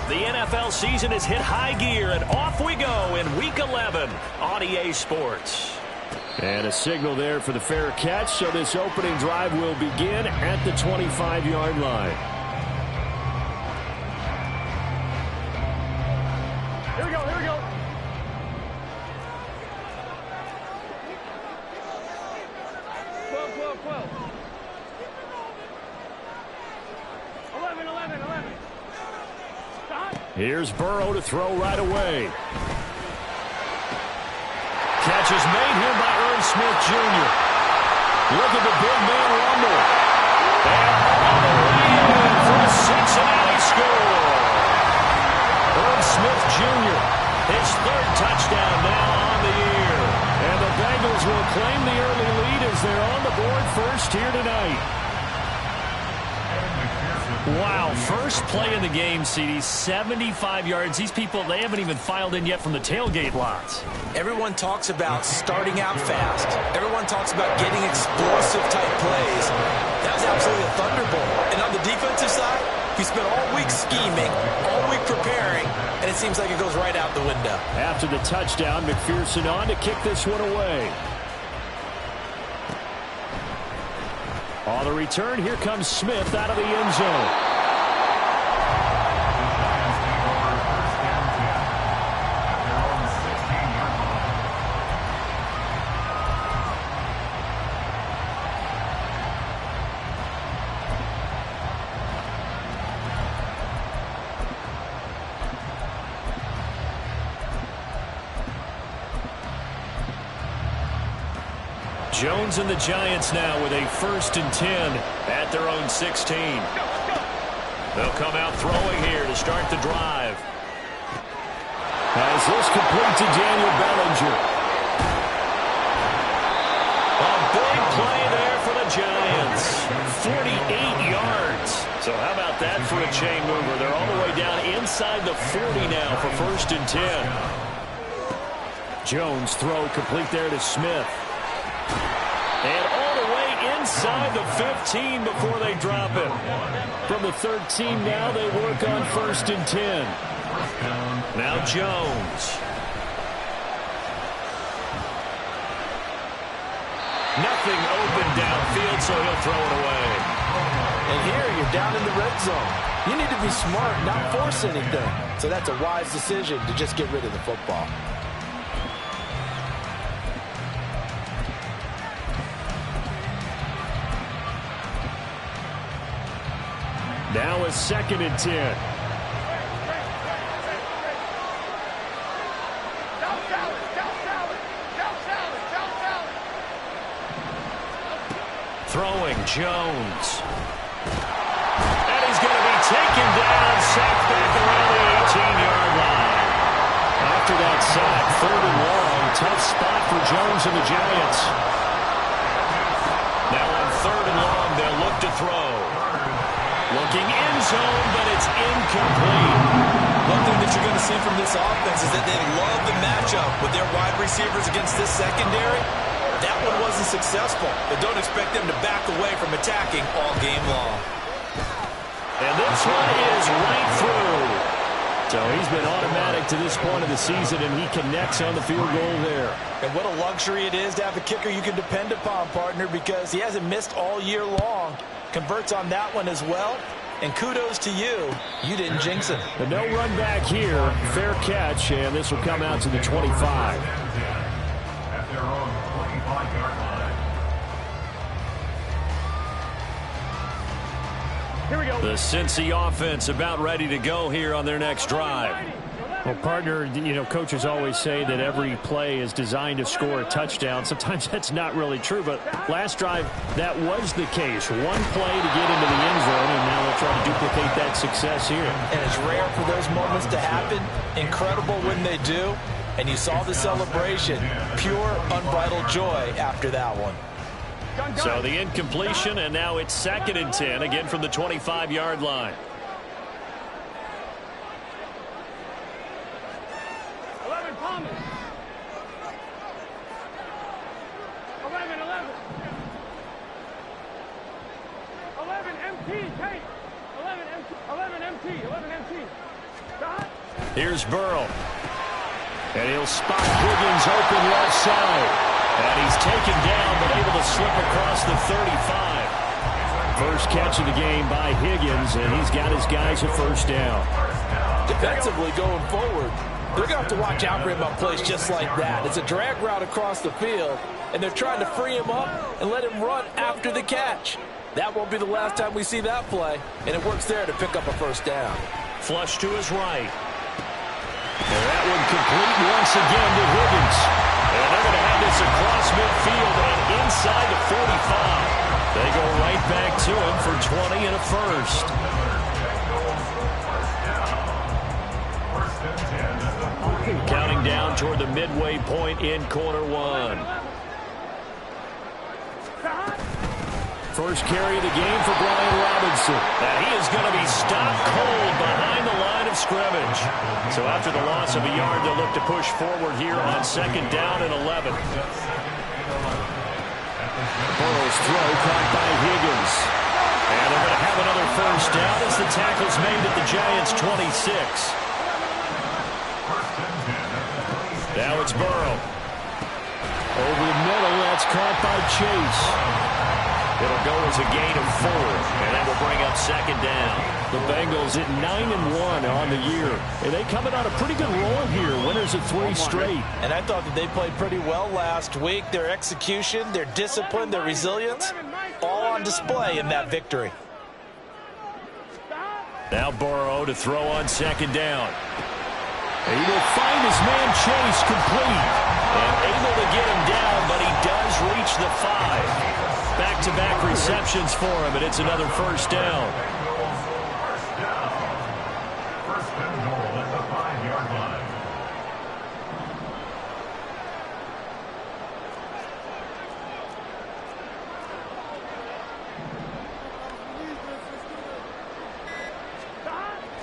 The NFL season has hit high gear, and off we go in Week 11 on EA Sports. And a signal there for the fair catch, so this opening drive will begin at the 25-yard line. Here we go, here we go. Here's Burrow to throw right away. Catch is made here by Irv Smith Jr. Look at the big man rumble. And all the way in for a Cincinnati score. Irv Smith Jr., his third touchdown now on the year. And the Bengals will claim the early lead as they're on the board first here tonight. Wow, first play in the game, CD, 75 yards. These people, they haven't even filed in yet from the tailgate lots. Everyone talks about starting out fast. Everyone talks about getting explosive-type plays. That was absolutely a thunderbolt. And on the defensive side, we spent all week scheming, all week preparing, and it seems like it goes right out the window. After the touchdown, McPherson on to kick this one away. On the return, here comes Smith out of the end zone. Jones and the Giants now with a 1st and 10 at their own 16. They'll come out throwing here to start the drive. As this complete to Daniel Bellinger. A big play there for the Giants. 48 yards. So how about that for a chain mover? They're all the way down inside the 40 now for 1st and 10. Jones throw complete there to Smith. And all the way inside the 15 before they drop it. From the 13 now, they work on 1st and 10. Now Jones. Nothing open downfield, so he'll throw it away. And here, you're down in the red zone. You need to be smart, not force anything. So that's a wise decision to just get rid of the football. Now a 2nd and 10. Throwing Jones. And he's going to be taken down, sacked back around the 18-yard line. After that sack, 3rd and long, tough spot for Jones and the Giants. Now on 3rd and long, they'll look to throw. Looking end zone, but it's incomplete. One thing that you're going to see from this offense is that they love the matchup with their wide receivers against this secondary. That one wasn't successful, but don't expect them to back away from attacking all game long. And this one is right through. So he's been automatic to this point of the season, and he connects on the field goal there. And what a luxury it is to have a kicker you can depend upon, partner, because he hasn't missed all year long. Converts on that one as well. And kudos to you. You didn't jinx it. But no run back here. Fair catch, and this will come out to the 25. Here we go. The Cincy offense about ready to go here on their next drive. Well, partner, you know, coaches always say that every play is designed to score a touchdown. Sometimes that's not really true, but last drive, that was the case. One play to get into the end zone, and now they'll try to duplicate that success here. And it's rare for those moments to happen. Incredible when they do. And you saw the celebration. Pure, unbridled joy after that one. So the incompletion, and now it's 2nd and 10, again from the 25-yard line. 11 Thomas. 11. 11 MT, Kate. 11 MT. 11 MT. 11 MT. Here's Burrow. And he'll spot Higgins open left side. And he's taken down, but able to slip across the 35. First catch of the game by Higgins, and he's got his guys a first down. Defensively going forward, they're going to have to watch out for him on plays just like that. It's a drag route across the field, and they're trying to free him up and let him run after the catch. That won't be the last time we see that play, and it works there to pick up a first down. Flush to his right. And that one complete once again to Higgins. And they're going to have this across midfield and inside the 45. They go right back to him for 20 and a first. Counting down toward the midway point in quarter one. First carry of the game for Brian Robinson. And he is going to be stopped cold behind the line of scrimmage. So after the loss of a yard, they'll look to push forward here on second down and 11. Burrow's throw caught by Higgins. And they're going to have another first down as the tackle's made at the Giants' 26. Now it's Burrow. Over the middle, that's caught by Chase. It'll go as a gain of 4, and that will bring up second down. The Bengals at 9-1 on the year, and they coming on a pretty good roll here, winners of 3 straight. And I thought that they played pretty well last week. Their execution, their discipline, their resilience, all on display in that victory. Now Burrow to throw on second down. He will find his man Chase complete, and able to get him down, but he does reach the 5. Back-to-back receptions for him, and it's another first down.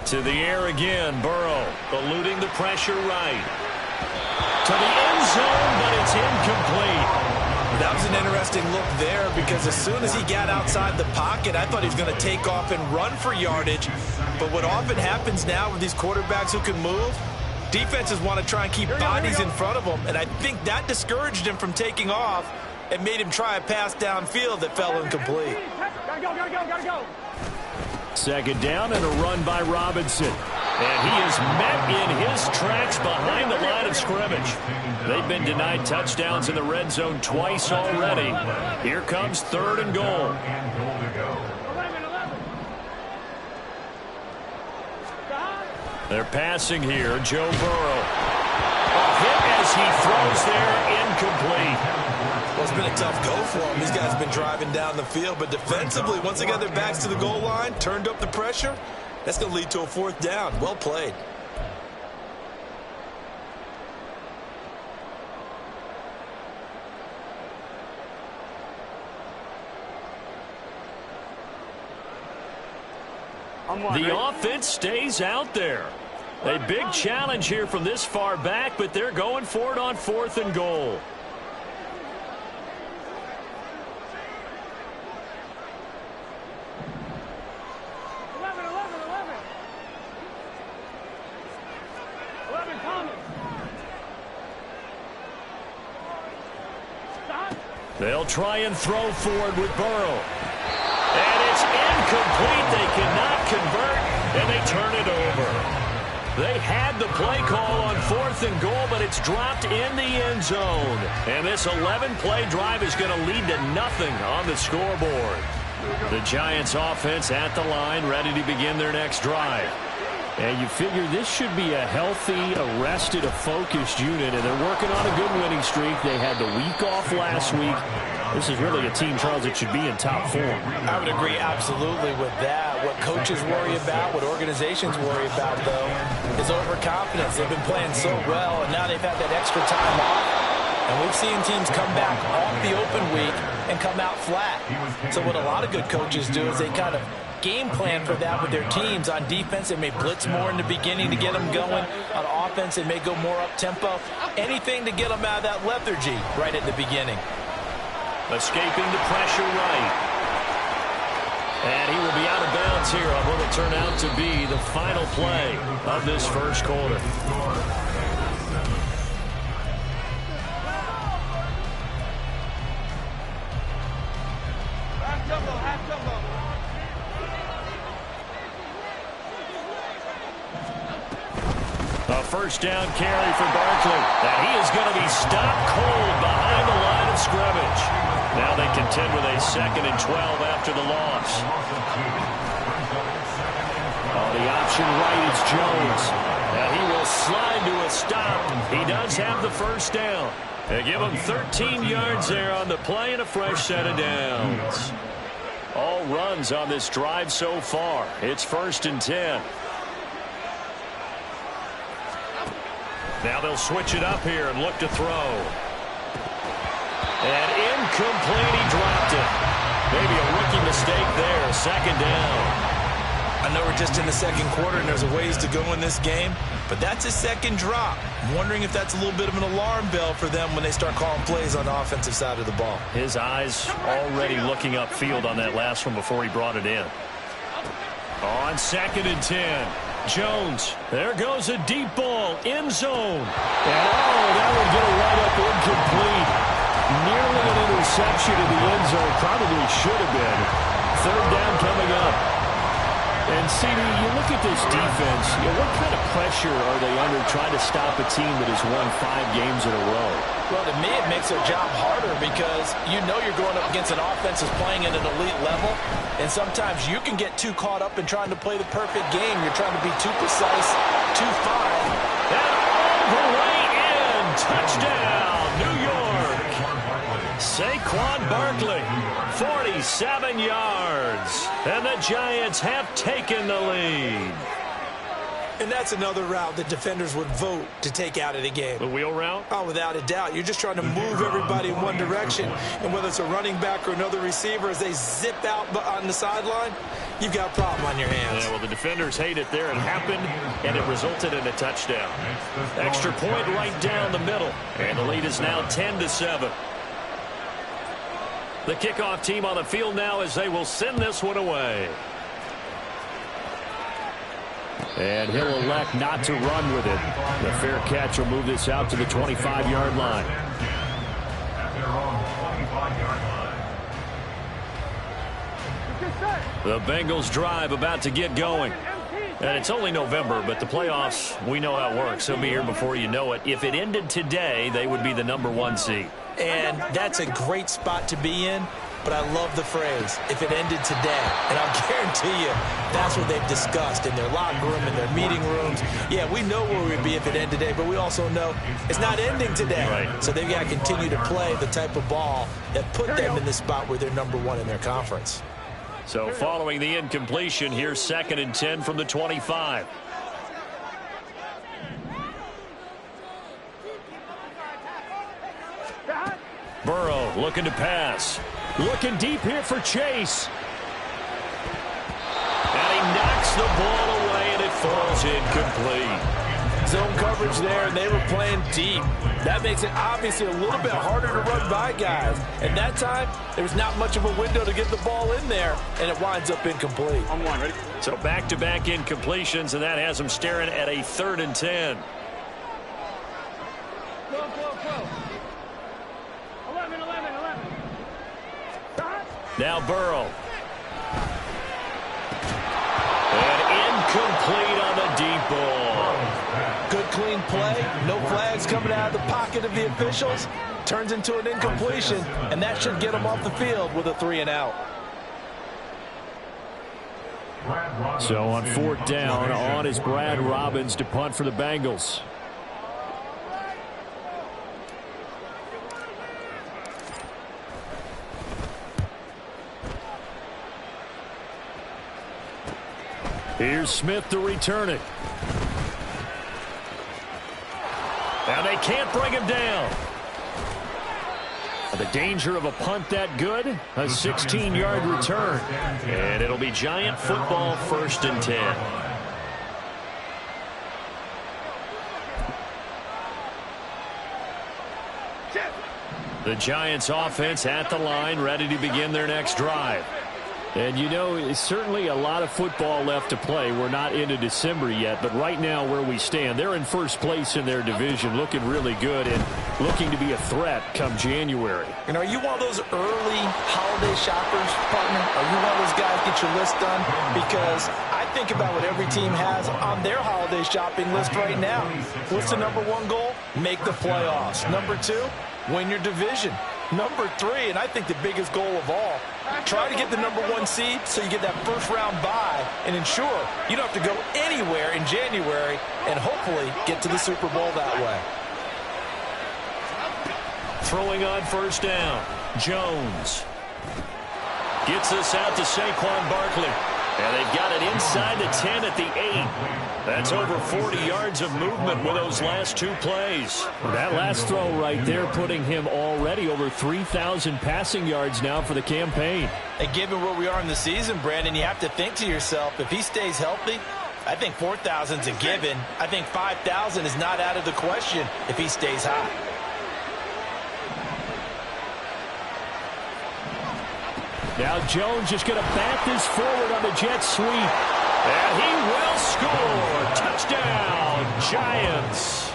To the air again, Burrow, eluding the pressure right. To the end zone, but it's incomplete. That was an interesting look there because as soon as he got outside the pocket, I thought he was going to take off and run for yardage. But what often happens now with these quarterbacks who can move, defenses want to try and keep bodies in front of them. And I think that discouraged him from taking off and made him try a pass downfield that fell incomplete. Gotta go. Second down and a run by Robinson. And he is met in his tracks behind the line of scrimmage. They've been denied touchdowns in the red zone twice already. Here comes third and goal. They're passing here. Joe Burrow. A hit as he throws there, incomplete. Well, it's been a tough go for him. These guys have been driving down the field, but defensively, once they got their backs to the goal line, turned up the pressure, that's going to lead to a fourth down. Well played. The offense stays out there. A big challenge here from this far back, but they're going for it on fourth and goal. They'll try and throw forward with Burrow. And it's incomplete. They cannot convert, and they turn it over. They had the play call on fourth and goal, but it's dropped in the end zone. And this 11-play drive is going to lead to nothing on the scoreboard. The Giants offense at the line, ready to begin their next drive. And you figure this should be a healthy, arrested, a focused unit, and they're working on a good winning streak. They had the week off last week. This is really a team, Charles, that should be in top form. I would agree absolutely with that. What coaches worry about, what organizations worry about, though, is overconfidence. They've been playing so well, and now they've had that extra time off. And we've seen teams come back off the open week and come out flat. So what a lot of good coaches do is they kind of game plan for that with their teams. On defense, they may blitz more in the beginning to get them going. On offense, they may go more up-tempo. Anything to get them out of that lethargy right at the beginning. Escaping the pressure right. And he will be out of bounds here on what will turn out to be the final play of this first quarter. A first down carry for Barkley. And he is going to be stopped cold behind the line of scrimmage. Now they contend with a 2nd and 12 after the loss. Oh, the option right is Jones. Now he will slide to a stop. He does have the first down. They give him 13 yards there on the play and a fresh set of downs. All runs on this drive so far. It's 1st and 10. Now they'll switch it up here and look to throw. And incomplete, he dropped it. Maybe a rookie mistake there, 2nd down. I know we're just in the 2nd quarter and there's a ways to go in this game, but that's a 2nd drop. I'm wondering if that's a little bit of an alarm bell for them when they start calling plays on the offensive side of the ball. His eyes already looking upfield on that last one before he brought it in. On 2nd and 10. Jones, there goes a deep ball, end zone. And that would get a right up incomplete. Nearly an interception in the end zone, probably should have been. 3rd down coming up. And, CD, you look at this defense, what kind of pressure are they under trying to stop a team that has won 5 games in a row? Well, to me, it makes their job harder because you know you're going up against an offense that's playing at an elite level, and sometimes you can get too caught up in trying to play the perfect game. You're trying to be too precise, too fine. And all the way in. Touchdown, New York. Saquon Barkley, 47 yards. And the Giants have taken the lead. And that's another route that defenders would vote to take out of the game. The wheel route? Oh, without a doubt. You're just trying to move everybody in one direction. And whether it's a running back or another receiver, as they zip out on the sideline, you've got a problem on your hands. Yeah, well, the defenders hate it there. It happened, and it resulted in a touchdown. Extra point right down the middle. And the lead is now 10-7. The kickoff team on the field now as they will send this one away. And he'll elect not to run with it. The fair catch will move this out to the 25-yard line. The Bengals drive about to get going. And it's only November, but the playoffs, we know how it works. They'll be here before you know it. If it ended today, they would be the #1 seed. And that's a great spot to be in. But I love the phrase, if it ended today. And I'll guarantee you, that's what they've discussed in their locker room, in their meeting rooms. Yeah, we know where we'd be if it ended today, but we also know it's not ending today. Right. So they've got to continue to play the type of ball that put them in the spot where they're #1 in their conference. So following the incompletion, here's 2nd and 10 from the 25. Burrow looking to pass. Looking deep here for Chase. And he knocks the ball away, and it falls incomplete. Zone coverage there, and they were playing deep. That makes it obviously a little bit harder to run by guys. And that time, there was not much of a window to get the ball in there, and it winds up incomplete. On one, ready? So back-to-back incompletions, and that has them staring at a 3rd and 10. Go. 11. Now Burrow. And incomplete on the deep ball. Good clean play, no flags coming out of the pocket of the officials. Turns into an incompletion, and that should get them off the field with a 3 and out. So on 4th down, on is Brad Robbins to punt for the Bengals. Here's Smith to return it. Now they can't bring him down. The danger of a punt that good, a 16-yard return. And it'll be Giant football, 1st and 10. The Giants offense at the line, ready to begin their next drive. And, you know, it's certainly a lot of football left to play. We're not into December yet, but right now where we stand, they're in first place in their division, looking really good and looking to be a threat come January. And are you one of those early holiday shoppers, partner? Are you one of those guys get your list done? Because I think about what every team has on their holiday shopping list right now. What's the number one goal? Make the playoffs. Number two, win your division. Number three, and I think the biggest goal of all, try to get the number one seed so you get that first round bye and ensure you don't have to go anywhere in January and hopefully get to the Super Bowl that way. Throwing on first down, Jones. Gets this out to Saquon Barkley. And they've got it inside the 10 at the 8. That's over 40 yards of movement with those last two plays. That last throw right there putting him already over 3,000 passing yards now for the campaign. And given where we are in the season, Brandon, you have to think to yourself, if he stays healthy, I think 4,000 is a given. I think 5,000 is not out of the question if he stays high. Now Jones just going to bat this forward on the jet sweep. And he will score. Touchdown, Giants.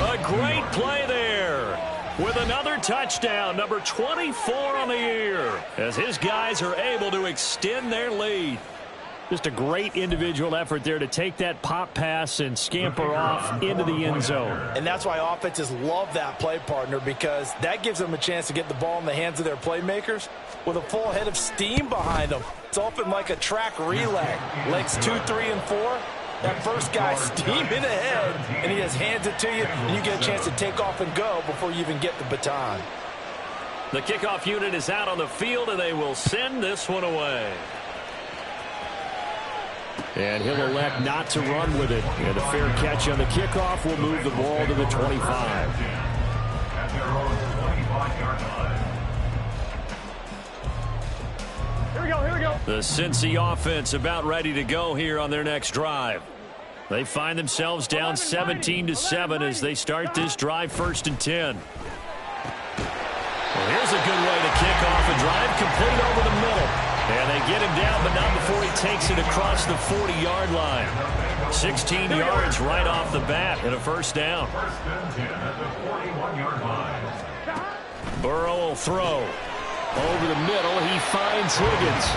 A great play there with another touchdown, number 24 on the year, as his guys are able to extend their lead. Just a great individual effort there to take that pop pass and scamper off into the end zone. And that's why offenses love that play, partner, because that gives them a chance to get the ball in the hands of their playmakers with a full head of steam behind them. It's often like a track relay. Legs 2, 3, and 4. That first guy steaming ahead, and he just hands it to you, and you get a chance to take off and go before you even get the baton. The kickoff unit is out on the field, and they will send this one away. And he'll elect not to run with it. And a fair catch on the kickoff will move the ball to the 25. Here we go, here we go. The Cincy offense about ready to go here on their next drive. They find themselves down 17-7 as they start this drive, 1st and 10. Well, here's a good way to kick off a drive, complete over the middle. And they get him down, but not before he takes it across the 40-yard line. 16 yards right off the bat and a first down. Burrow will throw. Over the middle, he finds Higgins.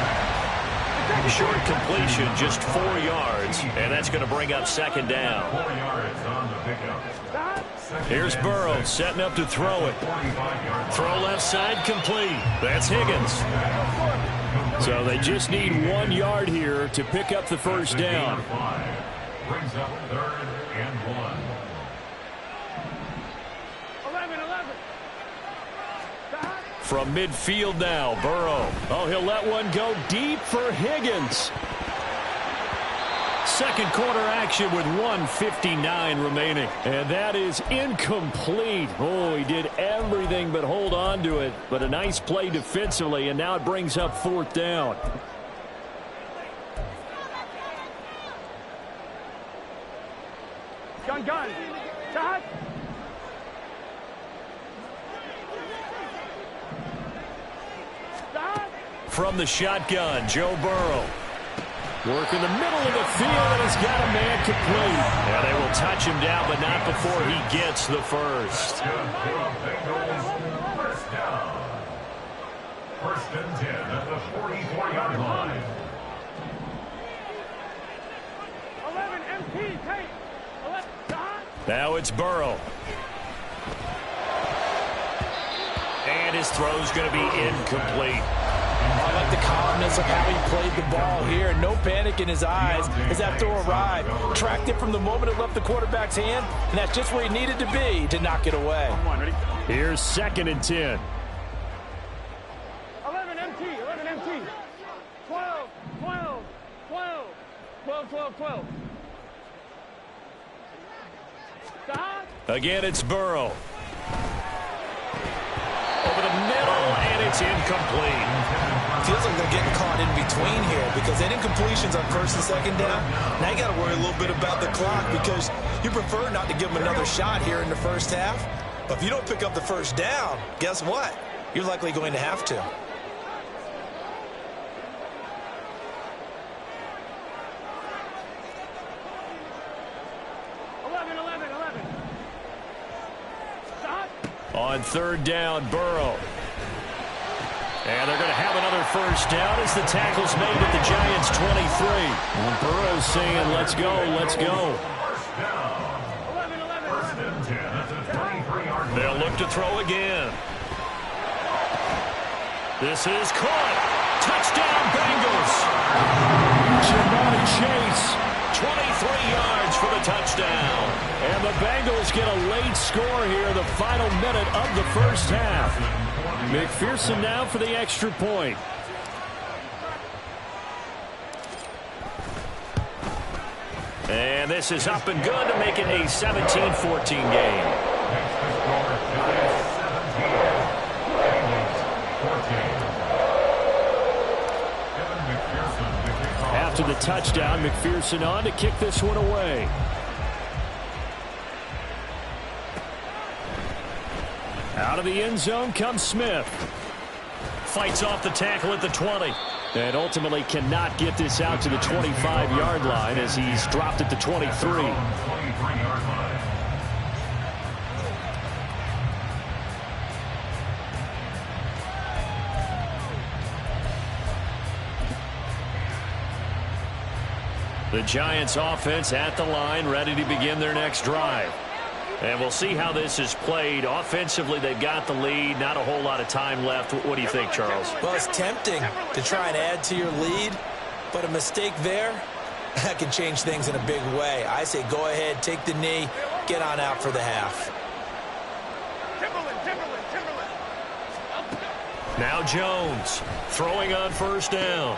Short completion, just 4 yards, and that's going to bring up 2nd down. Here's Burrow setting up to throw it. Throw left side, complete. That's Higgins. So they just need 1 yard here to pick up the first down. Brings up 3rd and 1. 11. From midfield now, Burrow. Oh, he'll let one go deep for Higgins. Second quarter action with 1:59 remaining. And that is incomplete. Oh, he did everything but hold on to it. But a nice play defensively, and now it brings up 4th down. Gun. Shot. From the shotgun, Joe Burrow. Work in the middle of the field, and he's got a man complete. Yeah, they will touch him down, but not before he gets the first. First down. 1st and 10 at the 44-yard line. 11 MP, take. 11, shot. Now it's Burrow. And his throw's going to be incomplete. I like the calmness of how he played the ball here. No panic in his eyes as that throw arrived. Tracked it from the moment it left the quarterback's hand, and that's just where he needed to be to knock it away. Here's 2nd and 10. 11 MT. 12. 12. Shot. Again, it's Burrow. Over the middle, and it's incomplete. Feels like they're getting caught in between here because they didn't completions on 1st and 2nd down. Now you got to worry a little bit about the clock because you prefer not to give them another shot here in the first half. But if you don't pick up the first down, guess what? You're likely going to have to. 11, 11, 11. Stop. On third down, Burrow. And they're going to have another first down as the tackle's made at the Giants' 23. And Burrow's saying, let's go, let's go. 11, 11, 11. They'll look to throw again. This is caught. Touchdown, Bengals. Jamari Chase, 23 yards for the touchdown. And the Bengals get a late score here in the final minute of the first half. McPherson now for the extra point. And this is up and good to make it a 17-14 game. After the touchdown, McPherson on to kick this one away. Out of the end zone comes Smith. Fights off the tackle at the 20. And ultimately cannot get this out to the 25-yard line as he's dropped at the 23. The Giants offense at the line, ready to begin their next drive. And we'll see how this is played. Offensively, they've got the lead. Not a whole lot of time left. What do you think, Charles? Well, it's tempting to try and add to your lead, but a mistake there, that can change things in a big way. I say go ahead, take the knee, get on out for the half. Now Jones throwing on first down.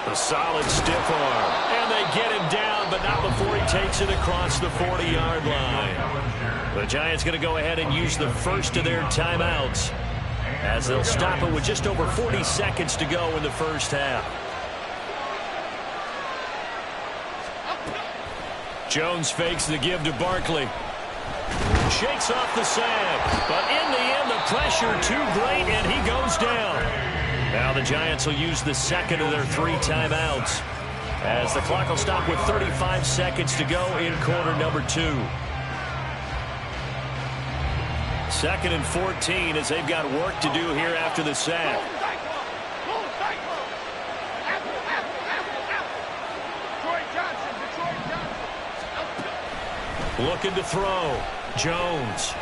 A solid stiff arm. And they get him down, but not before he takes it across the 40-yard line. The Giants going to go ahead and use the first of their timeouts as they'll stop it with just over 40 seconds to go in the first half. Jones fakes the give to Barkley. Shakes off the sack, but in the end, the pressure too great, and he goes down. Now the Giants will use the second of their 3 timeouts as the clock will stop with 35 seconds to go in quarter number 2. 2nd and 14 as they've got work to do here after the sack. Looking to throw. Jones.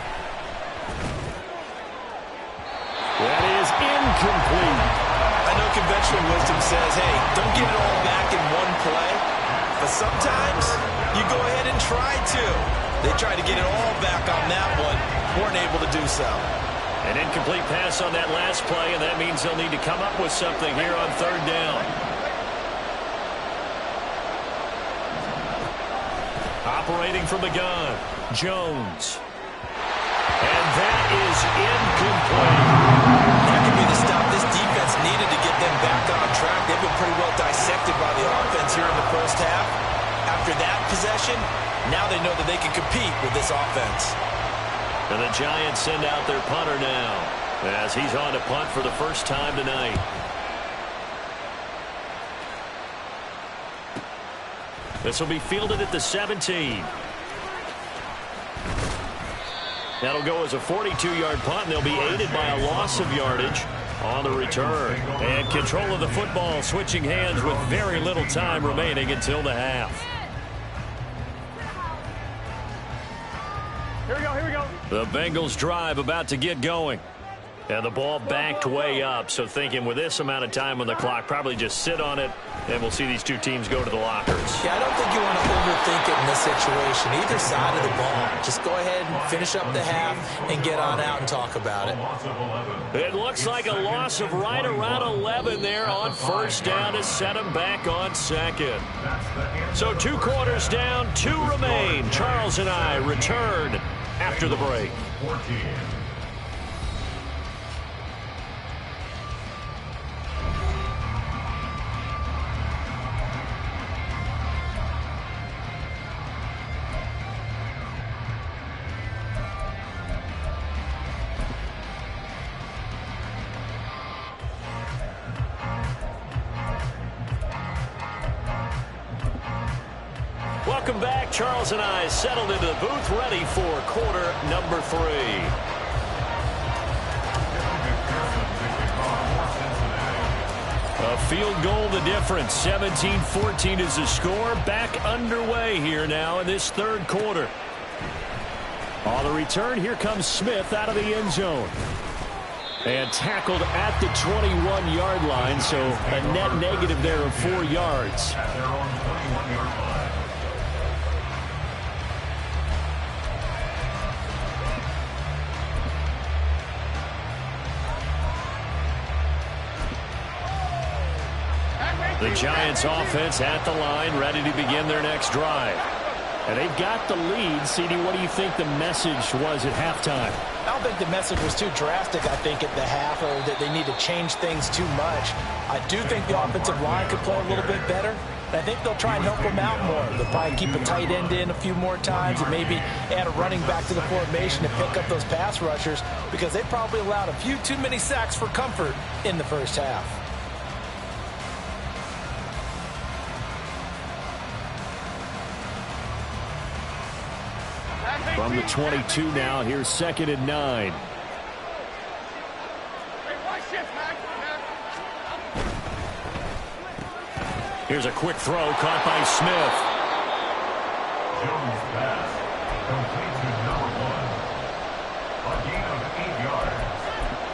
That is incomplete. I know conventional wisdom says, hey, don't get it all back in one play. But sometimes you go ahead and try to. They tried to get it all back on that one. Weren't able to do so. An incomplete pass on that last play, and that means they'll need to come up with something here on third down. Operating from the gun, Jones. And that is incomplete. That could be the stop this defense needed to get them back on track. They've been pretty well dissected by the offense here in the first half. After that possession, now they know that they can compete with this offense. And the Giants send out their punter now as he's on to punt for the first time tonight. This will be fielded at the 17. That'll go as a 42-yard punt, and they'll be aided by a loss of yardage on the return. And control of the football switching hands with very little time remaining until the half. Here we go, here we go. The Bengals drive about to get going. And the ball backed way up, so thinking with this amount of time on the clock, probably just sit on it, and we'll see these two teams go to the lockers. Yeah, I don't think you want to overthink it in this situation, either side of the ball. Just go ahead and finish up the half and get on out and talk about it. It looks like a loss of right around 11 there on first down to set them back on second. So 2 quarters down, 2 remain. Charles and I return after the break. Welcome back. Charles and I settled into the booth ready for quarter number 3. A field goal the difference. 17-14 is the score. Back underway here now in this third quarter. On the return, here comes Smith out of the end zone. And tackled at the 21-yard line, so a net negative there of 4 yards. At their own 21-yard line. The Giants offense at the line, ready to begin their next drive. And they've got the lead. CD, what do you think the message was at halftime? I don't think the message was too drastic, I think, at the half, or that they need to change things too much. I do think the offensive line could play a little bit better. And I think they'll try and help them out more. They'll probably keep a tight end in a few more times and maybe add a running back to the formation to pick up those pass rushers, because they probably allowed a few too many sacks for comfort in the first half. From the 22 now, here's 2nd and 9. Here's a quick throw caught by Smith. Jones pass. Complete to number 1. A gain of 8 yards.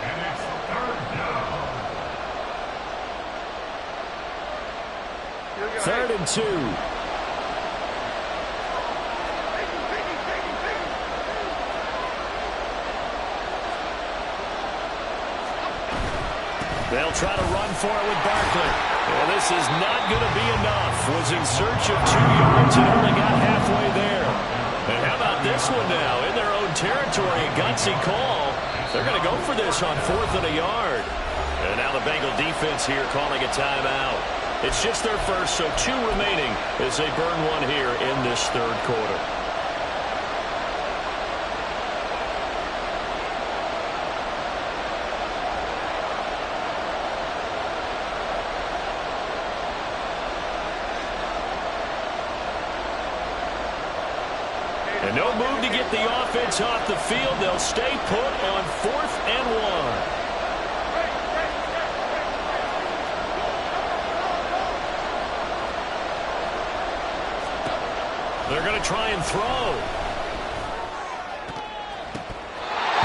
And it's 3rd down. 3rd and 2. They'll try to run for it with Barkley. Well, this is not going to be enough. Was in search of 2 yards and only got halfway there. And how about this one now? In their own territory, a gutsy call. They're going to go for this on 4th and a yard. And now the Bengal defense here calling a timeout. It's just their first, so 2 remaining as they burn one here in this third quarter. And no move to get the offense off the field. They'll stay put on 4th and 1. They're going to try and throw.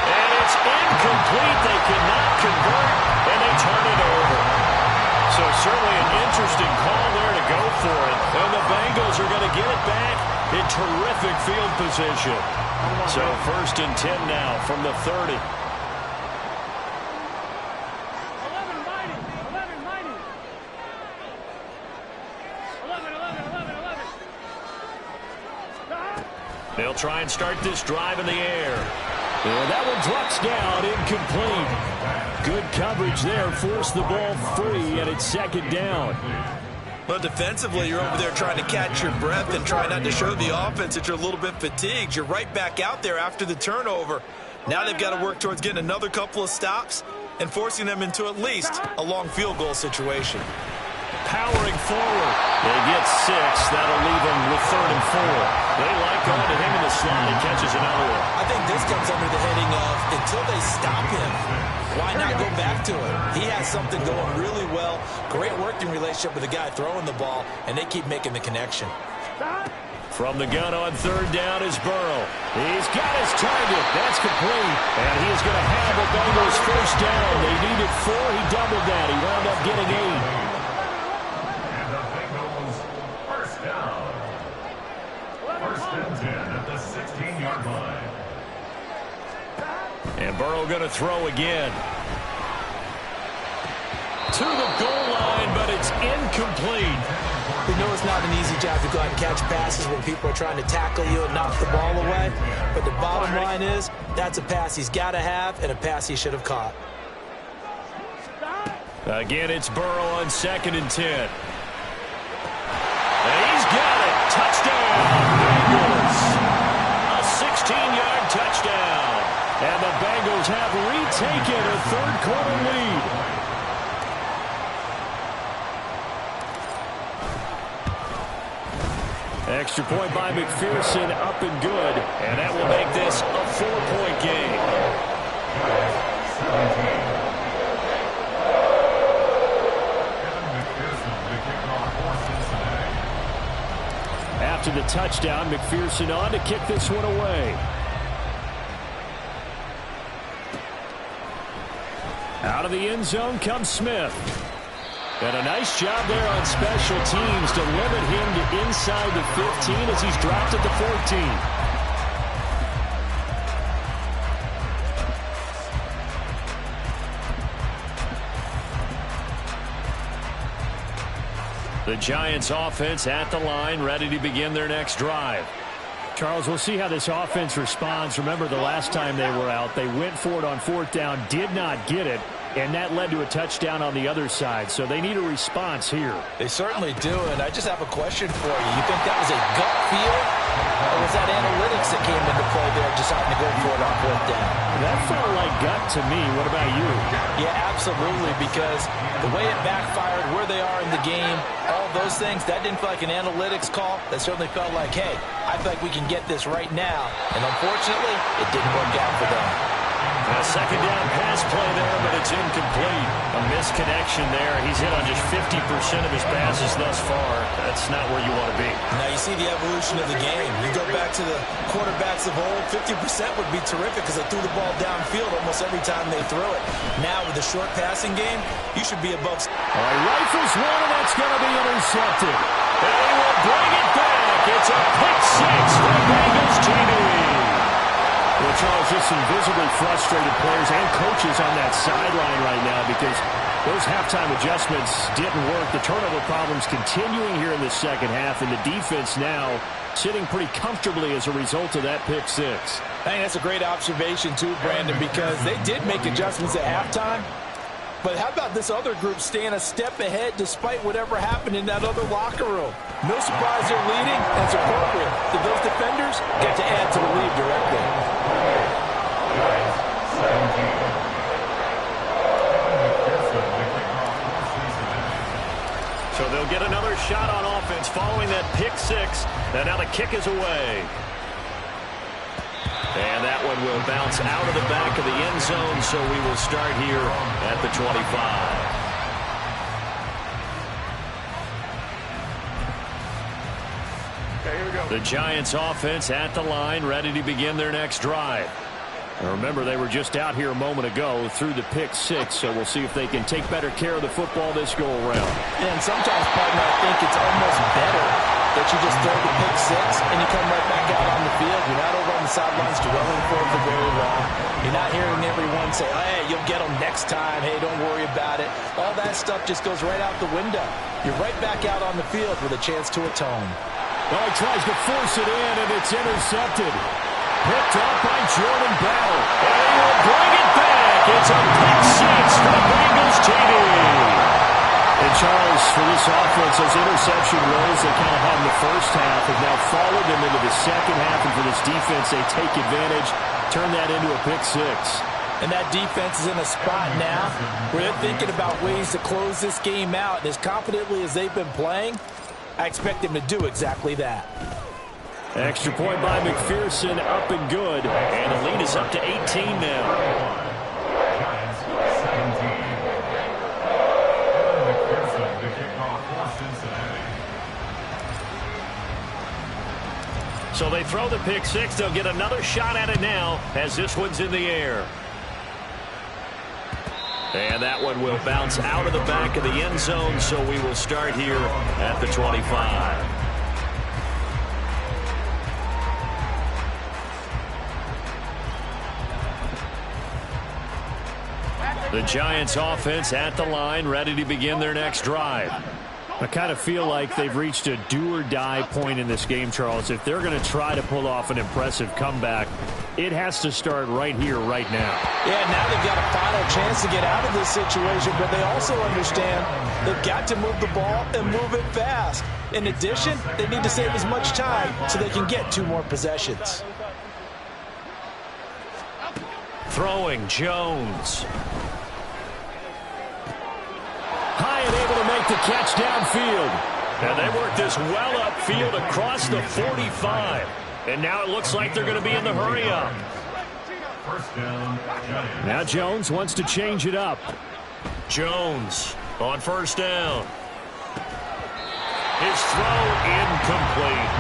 And it's incomplete. They cannot convert, and they turn it over. So certainly an interesting call there to go for it. And the Bengals are going to get it back in terrific field position. So 1st and 10 now from the 30. 11 mighty. 11 mighty. 11. They'll try and start this drive in the air. And that one drops down, incomplete. Good coverage there, forced the ball free, and it's 2nd down. Well, defensively, you're over there trying to catch your breath and try not to show the offense that you're a little bit fatigued. You're right back out there after the turnover. Now they've got to work towards getting another couple of stops and forcing them into at least a long field goal situation. Powering forward. They get 6. That'll leave them with 3rd and 4. They like going to him in the slot. He catches another one. I think this comes under the heading of, until they stop him, why not go back to it? He has something going really well. Great working relationship with the guy throwing the ball, and they keep making the connection. From the gun on 3rd down is Burrow. He's got his target. That's complete. And he is going to have the Bengals 1st down. They needed 4. He doubled that. He wound up getting 8. And the Bengals 1st down. 1st and 10 at the 16-yard line. And Burrow going to throw again. To the goal line, but it's incomplete. We know it's not an easy job to go out and catch passes when people are trying to tackle you and knock the ball away. But the bottom line is, that's a pass he's got to have and a pass he should have caught. Again, it's Burrow on 2nd and 10. And he's got it. Touchdown, Bengals. A 16-yard touchdown. And the Bengals have retaken a third quarter lead. Extra point by McPherson, up and good. And that will make this a 4-point game. 17. McPherson, the kickoff for Cincinnati. After the touchdown, McPherson on to kick this one away. Out of the end zone comes Smith. And a nice job there on special teams to limit him to inside the 15 as he's dropped at the 14. The Giants offense at the line, ready to begin their next drive. Charles, we'll see how this offense responds. Remember, the last time they were out, they went for it on 4th down, did not get it, and that led to a touchdown on the other side. So they need a response here. They certainly do, and I just have a question for you. You think that was a gut feel, or was that analytics that came into play there, deciding to go for it on 4th down? That felt like gut to me. What about you? Yeah, absolutely, because the way it backfired, where they are in the game, all those things, that didn't feel like an analytics call. That certainly felt like, hey, I feel like we can get this right now. And unfortunately, it didn't work out for them. A second down pass play there, but it's incomplete. A misconnection there. He's hit on just 50% of his passes thus far. That's not where you want to be. Now you see the evolution of the game. You go back to the quarterbacks of old, 50% would be terrific because they threw the ball downfield almost every time they throw it. Now with the short passing game, you should be above. All right, rifles one, and that's going to be intercepted. And he will bring it back. It's a pick six for the Bengals TV. Well, Charles, just some visibly frustrated players and coaches on that sideline right now because those halftime adjustments didn't work. The turnover problems continuing here in the second half, and the defense now sitting pretty comfortably as a result of that pick six. I think that's a great observation too, Brandon, because they did make adjustments at halftime. But how about this other group staying a step ahead despite whatever happened in that other locker room? No surprise they're leading. That's appropriate. Did those defenders get to add to the lead directly? So they'll get another shot on offense following that pick six. And now the kick is away. And that one will bounce out of the back of the end zone, so we will start here at the 25. Okay, here we go. The Giants offense at the line, ready to begin their next drive. And remember, they were just out here a moment ago through the pick six, so we'll see if they can take better care of the football this go-around. And sometimes, partner, I think it's almost better that you just throw the pick six and you come right back out on the field. You're not over on the sidelines dwelling for it for very long. You're not hearing everyone say, hey, you'll get them next time. Hey, don't worry about it. All that stuff just goes right out the window. You're right back out on the field with a chance to atone. Oh, he tries to force it in, and it's intercepted. Picked up by Jordan Battle. And he will bring it back. It's a pick six for the Bengals TV. And Charles, for this offense, those interception roles they kind of had in the first half have now followed them into the second half. And for this defense, they take advantage, turn that into a pick six. And that defense is in a spot now where they're thinking about ways to close this game out. And as confidently as they've been playing, I expect them to do exactly that. Extra point by McPherson, up and good. And the lead is up to 18 now. Giants, 17. McPherson, the kickoff for Cincinnati. So they throw the pick six. They'll get another shot at it now as this one's in the air. And that one will bounce out of the back of the end zone, so we will start here at the 25. The Giants offense at the line, ready to begin their next drive. I kind of feel like they've reached a do-or-die point in this game, Charles. If they're going to try to pull off an impressive comeback, it has to start right here, right now. Yeah, now they've got a final chance to get out of this situation, but they also understand they've got to move the ball and move it fast. In addition, they need to save as much time so they can get 2 more possessions. Throwing, Jones. High and able to make the catch downfield. And they work this well upfield across the 45. And now it looks like they're going to be in the hurry-up. First down, Giants. Now Jones wants to change it up. Jones on first down. His throw incomplete.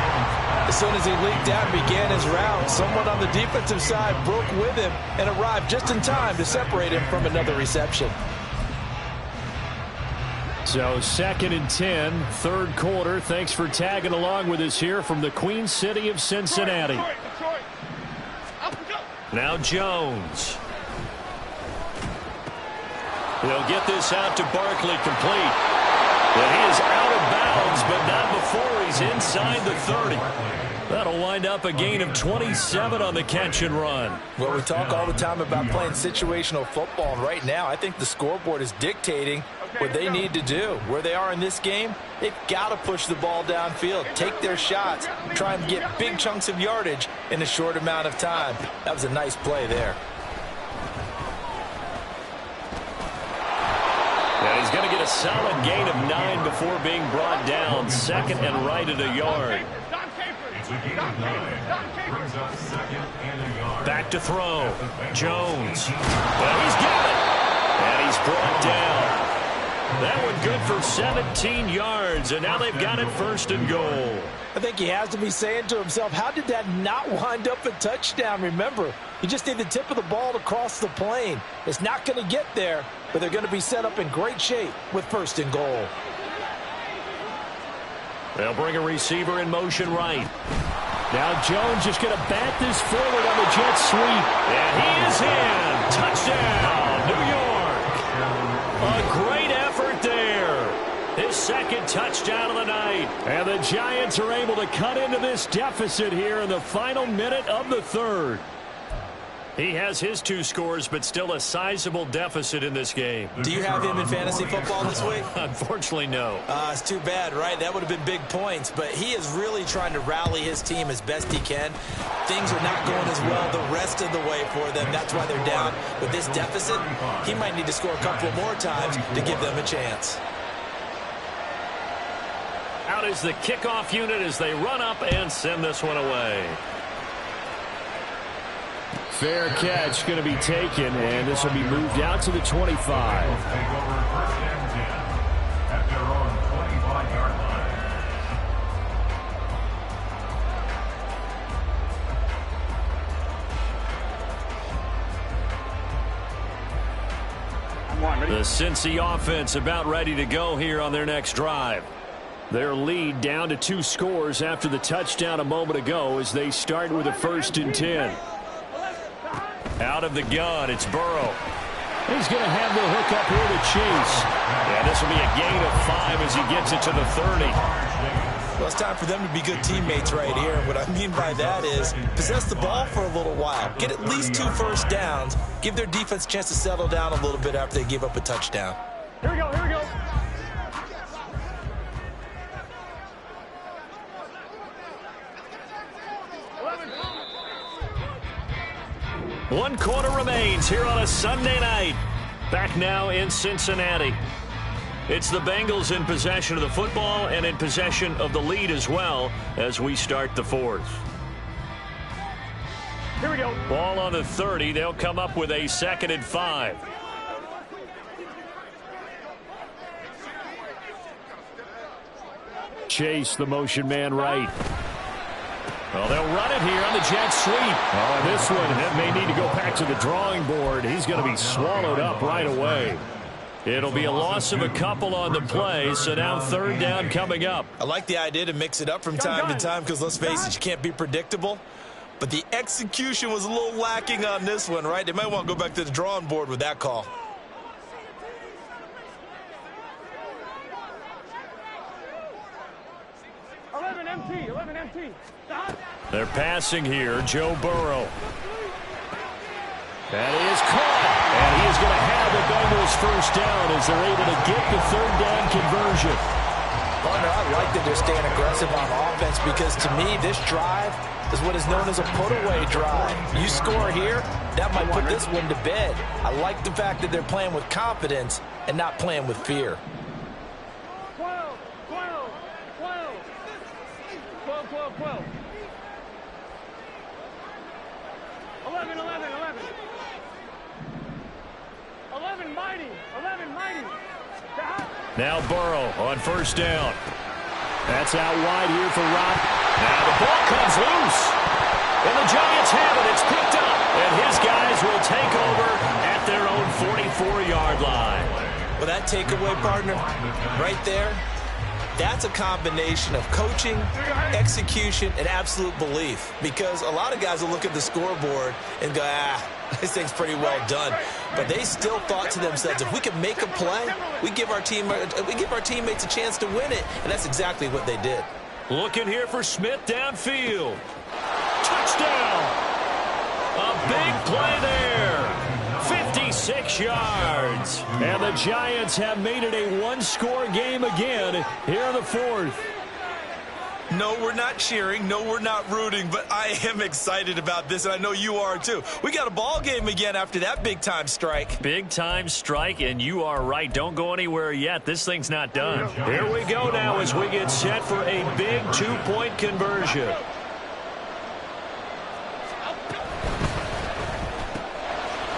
As soon as he leaked out and began his route, someone on the defensive side broke with him and arrived just in time to separate him from another reception. So 2nd and 10, third quarter. Thanks for tagging along with us here from the Queen City of Cincinnati. Now Jones. He'll get this out to Barkley complete. And he is out of bounds, but not before he's inside the 30. That'll wind up a gain of 27 on the catch and run. Well, we talk all the time about playing situational football. And right now, I think the scoreboard is dictating what they need to do. Where they are in this game, they've got to push the ball downfield, take their shots, try and get big chunks of yardage in a short amount of time. That was a nice play there. And he's going to get a solid gain of 9 before being brought down. 2nd and right at a yard. It's a gain of 9. Brings up 2nd and a yard. Back to throw. Jones. Well, he's got it. And he's brought down. That one good for 17 yards, and now they've got it 1st and goal. I think he has to be saying to himself, how did that not wind up a touchdown? Remember, you just need the tip of the ball to cross the plane. It's not going to get there, but they're going to be set up in great shape with 1st and goal. They'll bring a receiver in motion right. Now Jones just going to bat this forward on the jet sweep. And he is in. Touchdown, New York. A great effort there. His 2nd touchdown of the night. And the Giants are able to cut into this deficit here in the final minute of the 3rd. He has his 2 scores, but still a sizable deficit in this game. Do you have him in fantasy football this week? Unfortunately, no. It's too bad, right? That would have been big points, but he is really trying to rally his team as best he can. Things are not going as well the rest of the way for them. That's why they're down. With this deficit, he might need to score a couple more times to give them a chance. Out is the kickoff unit as they run up and send this one away. Fair catch going to be taken, and this will be moved out to the 25. Take over 1st and 10 at their own 25-yard line. The Cincy offense about ready to go here on their next drive. Their lead down to 2 scores after the touchdown a moment ago as they start with a 1st and 10. Out of the gun, it's Burrow. He's going to have the hook up here to Chase. And this will be a gain of 5 as he gets it to the 30. Well, it's time for them to be good teammates right here. What I mean by that is possess the ball for a little while. Get at least 2 first downs. Give their defense a chance to settle down a little bit after they give up a touchdown. Here we go, here we go. One quarter remains here on a Sunday night. Back now in Cincinnati. It's the Bengals in possession of the football and in possession of the lead as well as we start the 4th. Here we go. Ball on the 30. They'll come up with a 2nd and 5. Chase, the motion man right. Well, they'll run it here on the jet sweep. Oh, this one may need to go back to the drawing board. He's going to be swallowed up right away. It'll be a loss of a couple on the play, so now 3rd down coming up. I like the idea to mix it up from time to time because, let's face it, you can't be predictable. But the execution was a little lacking on this one, right? They might want to go back to the drawing board with that call. They're passing here, Joe Burrow. That is caught. And he is going to have the Bengals 1st down as they're able to get the 3rd down conversion. Well, no, I like that they're staying aggressive on offense because, to me, this drive is what is known as a put-away drive. You score here, that might put this one to bed. I like the fact that they're playing with confidence and not playing with fear. 12. 11, 11, 11. 11 mighty. 11 mighty. Now Burrow on first down. That's out wide here for Rob. Now the ball comes loose. And the Giants have it. It's picked up. And his guys will take over at their own 44-yard line. Well, that takeaway, partner, right there, that's a combination of coaching, execution, and absolute belief. Because a lot of guys will look at the scoreboard and go, this thing's pretty well done. But they still thought to themselves, if we can make a play, we give our teammates a chance to win it. And that's exactly what they did. Looking here for Smith downfield. Touchdown! A big play there. 56 yards. And the Giants have made it a one-score game again here in the fourth. No, we're not cheering. No, we're not rooting. But I am excited about this, and I know you are too. We got a ball game again after that big-time strike. Big-time strike, and you are right. Don't go anywhere yet. This thing's not done. Here we go now as we get set for a big two-point conversion.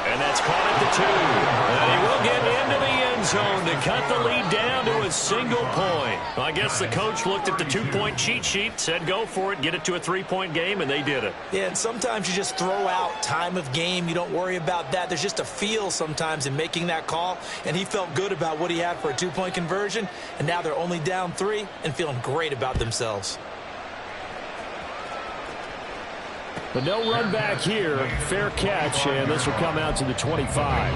And that's caught at the 2. And he will get into the end zone to cut the lead down to a single point. Well, I guess the coach looked at the two-point cheat sheet, said go for it, get it to a three-point game, and they did it. Yeah, and sometimes you just throw out time of game. You don't worry about that. There's just a feel sometimes in making that call, and he felt good about what he had for a two-point conversion, and now they're only down 3 and feeling great about themselves. But no run back here. Fair catch, and this will come out to the 25.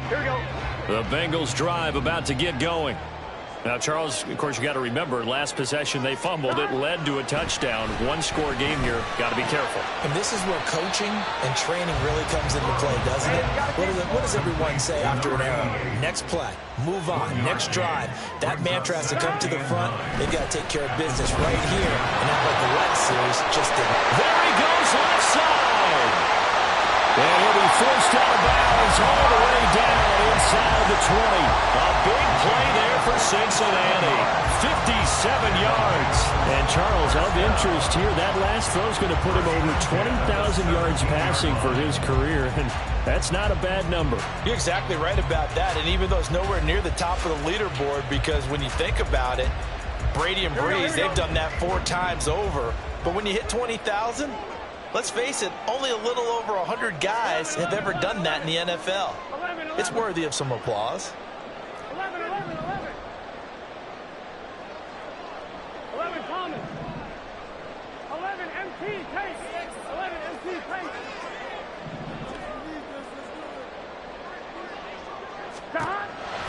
Here we go. The Bengals drive about to get going. Now, Charles, of course, you got to remember, last possession they fumbled. It led to a touchdown. One-score game here. Got to be careful. And this is where coaching and training really comes into play, doesn't it? What does everyone say after an error? Next play, move on, next drive. That mantra has to come to the front. They've got to take care of business right here. And not like the last series just didn't. There he goes left side. And he'll be forced out of bounds all the way down inside the 20. A big play there for Cincinnati. 57 yards. And Charles, of interest here, that last throw is going to put him over 20,000 yards passing for his career. And that's not a bad number. You're exactly right about that. And even though it's nowhere near the top of the leaderboard, because when you think about it, Brady and Breeze, they've done that 4 times over. But when you hit 20,000, let's face it, only a little over 100 guys have ever done that in the NFL. It's worthy of some applause. 11, 11, 11. 11 Thomas. 11 MT Tate. 11 MT Tate.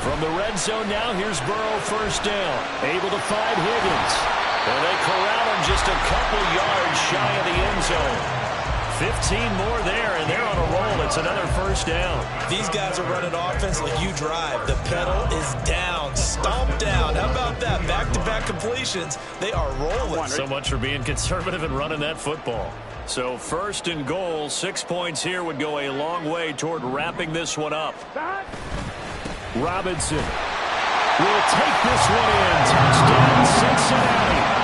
From the red zone now, here's Burrow first down. Able to find Higgins. And they corral him just a couple yards shy of the end zone. 15 more there, and they're on a roll. It's another first down. These guys are running offense like you drive. The pedal is down, stomped down. How about that? Back-to-back completions. They are rolling. So much for being conservative and running that football. So first and goal, 6 points here would go a long way toward wrapping this one up. Robinson will take this one in. Touchdown, Cincinnati.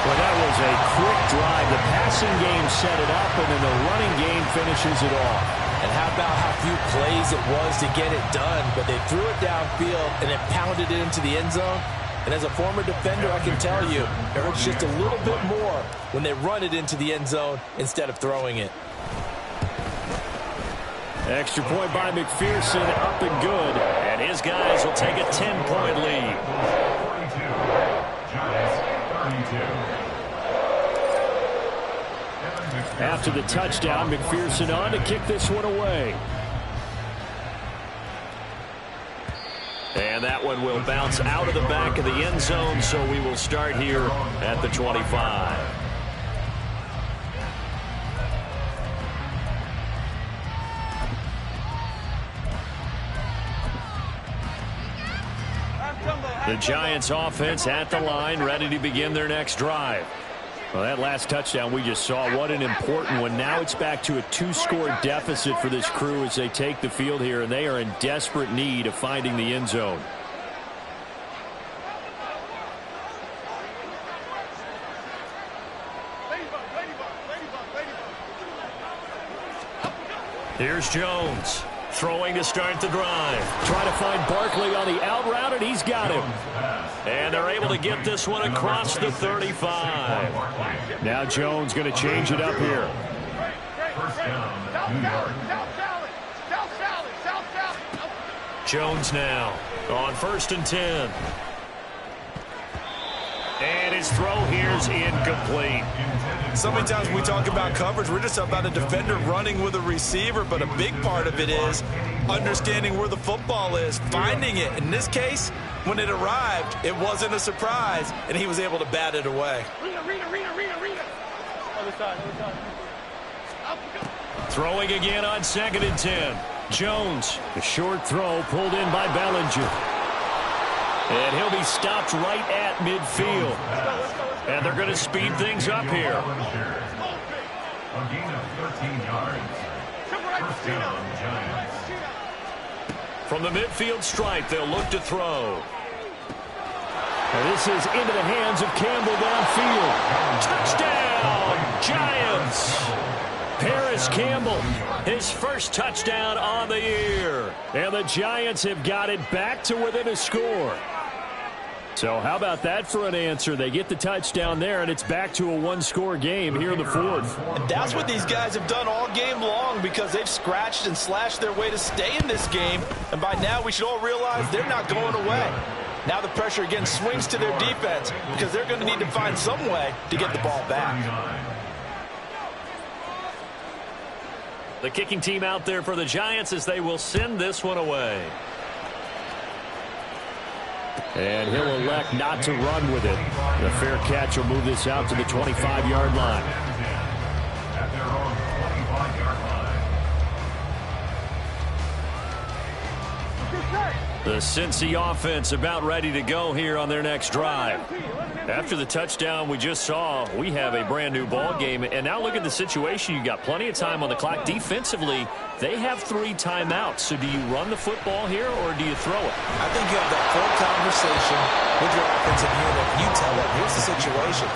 Well, that was a quick drive. The passing game set it up, and then the running game finishes it off. And how about how few plays it was to get it done, but they threw it downfield and then pounded it into the end zone. And as a former defender, I can tell you, it hurts just a little bit more when they run it into the end zone instead of throwing it. Extra point by McPherson, up and good. And his guys will take a 10-point lead. 42. Giants 32. After the touchdown, McPherson on to kick this one away. And that one will bounce out of the back of the end zone, so we will start here at the 25. The Giants offense at the line, ready to begin their next drive. Well, that last touchdown we just saw, what an important one. Now it's back to a 2-score deficit for this crew as they take the field here, and they are in desperate need of finding the end zone. Here's Jones. Throwing to start the drive. Trying to find Barkley on the out route, and he's got him. And they're able to get this one across the 35. Now Jones going to change it up here. Jones now on 1st and 10. And his throw here's incomplete. So many times when we talk about coverage, we're just about a defender running with a receiver, but a big part of it is understanding where the football is, finding it. In this case, when it arrived, it wasn't a surprise, and he was able to bat it away. Throwing again on 2nd and 10. Jones, a short throw pulled in by Bellinger. And he'll be stopped right at midfield. And they're going to speed things up here. A gain of 13 yards. First down, Giants. From the midfield stripe, they'll look to throw. And this is into the hands of Campbell downfield. Touchdown, Giants! Paris Campbell, his first touchdown on the year. And the Giants have got it back to within a score. So how about that for an answer? They get the touchdown there, and it's back to a 1-score game here in the 4th. And that's what these guys have done all game long because they've scratched and slashed their way to stay in this game. And by now, we should all realize they're not going away. Now the pressure again swings to their defense because they're going to need to find some way to get the ball back. The kicking team out there for the Giants as they will send this one away. And he'll elect not to run with it. The fair catch will move this out to the 25-yard line. At their own 25-yard line. The Cincy offense about ready to go here on their next drive. After the touchdown we just saw, we have a brand new ball game. And now look at the situation. You've got plenty of time on the clock. Defensively, they have 3 timeouts. So do you run the football here or do you throw it? I think you have that full conversation with your offensive unit. You tell them, here's the situation.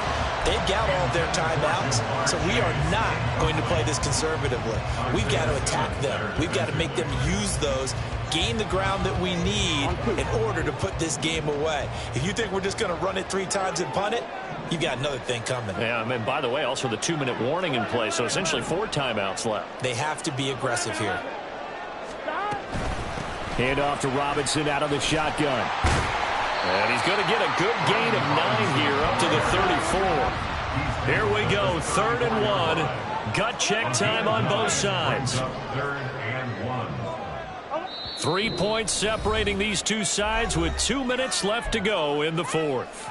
They've got all of their timeouts, so we are not going to play this conservatively. We've got to attack them. We've got to make them use those, gain the ground that we need in order to put this game away. If you think we're just going to run it 3 times and punt it, you've got another thing coming. Yeah, and by the way, also the 2-minute warning in play, so essentially 4 timeouts left. They have to be aggressive here. Hand off to Robinson out of the shotgun. And he's going to get a good gain of 9 here up to the 34. Here we go, 3rd and 1. Gut check time on both sides. 3rd and 1. 3 points separating these two sides with 2 minutes left to go in the 4th.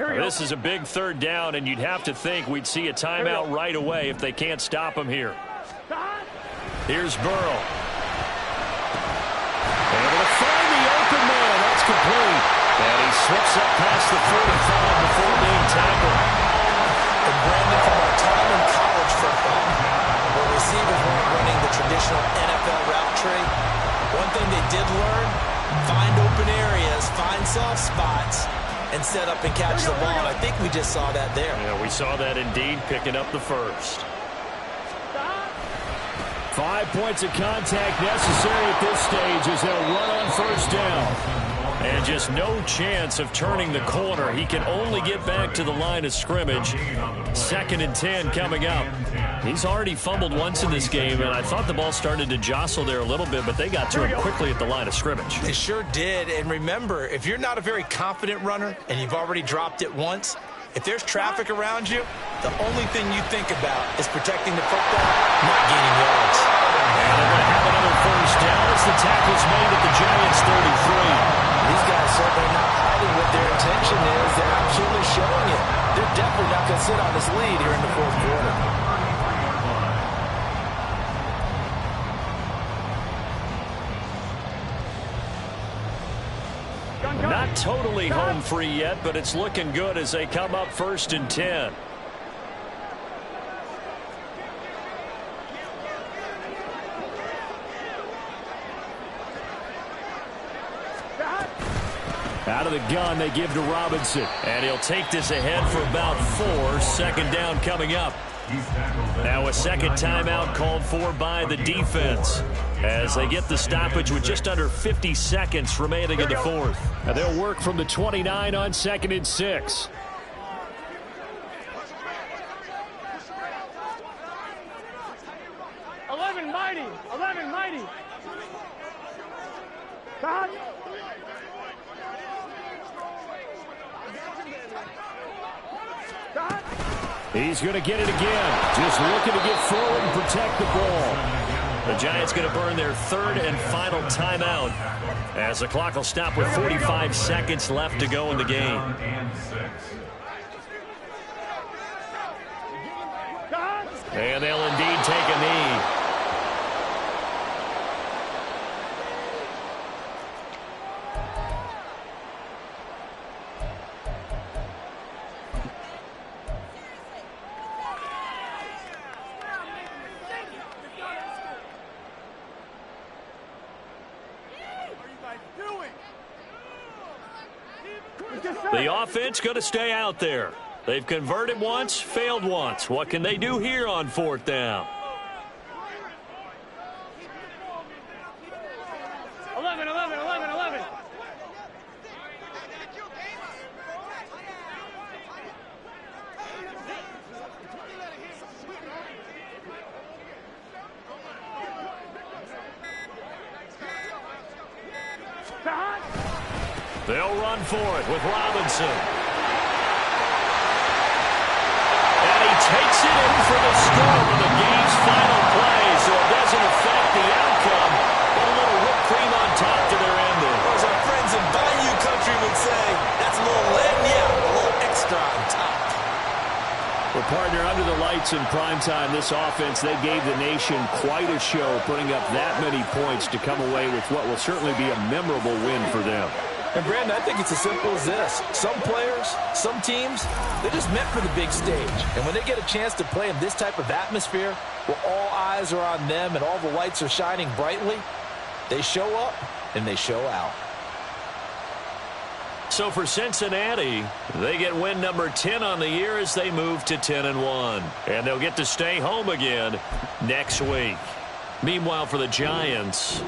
This is a big 3rd down, and you'd have to think we'd see a timeout right away if they can't stop him here. Here's Burrow. Able to find the open man. That's complete. And he slips up past the 45 before being tackled. And Brandon, from our time in college football, where receivers weren't running the traditional NFL route tree, one thing they did learn, find open areas, find soft spots, and set up and catch the ball. And I think we just saw that there. Yeah, we saw that indeed, picking up the first. 5 points of contact necessary at this stage as they'll run on 1st down. And just no chance of turning the corner. He can only get back to the line of scrimmage. 2nd and 10 coming up. He's already fumbled once in this game, and I thought the ball started to jostle there a little bit, but they got to him quickly at the line of scrimmage. They sure did. And remember, if you're not a very confident runner and you've already dropped it once, if there's traffic around you, the only thing you think about is protecting the football, not gaining yards. And they're going to have another 1st down as the tackle's made at the Giants' 33. These guys certainly not hiding what their intention is. They're absolutely showing it. They're definitely not going to sit on this lead here in the 4th quarter. not totally home free yet, but it's looking good as they come up 1st and 10. Out of the gun, they give to Robinson. And he'll take this ahead for about 4. 2nd down coming up. Now a second timeout called for by the defense as they get the stoppage with just under 50 seconds remaining in the 4th. And they'll work from the 29 on 2nd and 6. Mighty. 11 mighty. God. He's going to get it again. Just looking to get forward and protect the ball. The Giants going to burn their 3rd and final timeout as the clock will stop with 45 seconds left to go in the game. And they'll indeed take a knee. The offense going to stay out there. They've converted once, failed once. What can they do here on 4th down? 11. They'll run for it with Robinson. And he takes it in for the score on the game's final play, so it doesn't affect the outcome, but a little whipped cream on top to their ending. As our friends in Bayou country would say, that's a little lagniappe, a little extra on top. Well, partner, under the lights in primetime, this offense, they gave the nation quite a show, putting up that many points to come away with what will certainly be a memorable win for them. And, Brandon, I think it's as simple as this. Some players, some teams, they're just meant for the big stage. And when they get a chance to play in this type of atmosphere, where all eyes are on them and all the lights are shining brightly, they show up and they show out. So for Cincinnati, they get win number 10 on the year as they move to 10-1. And they'll get to stay home again next week. Meanwhile, for the Giants...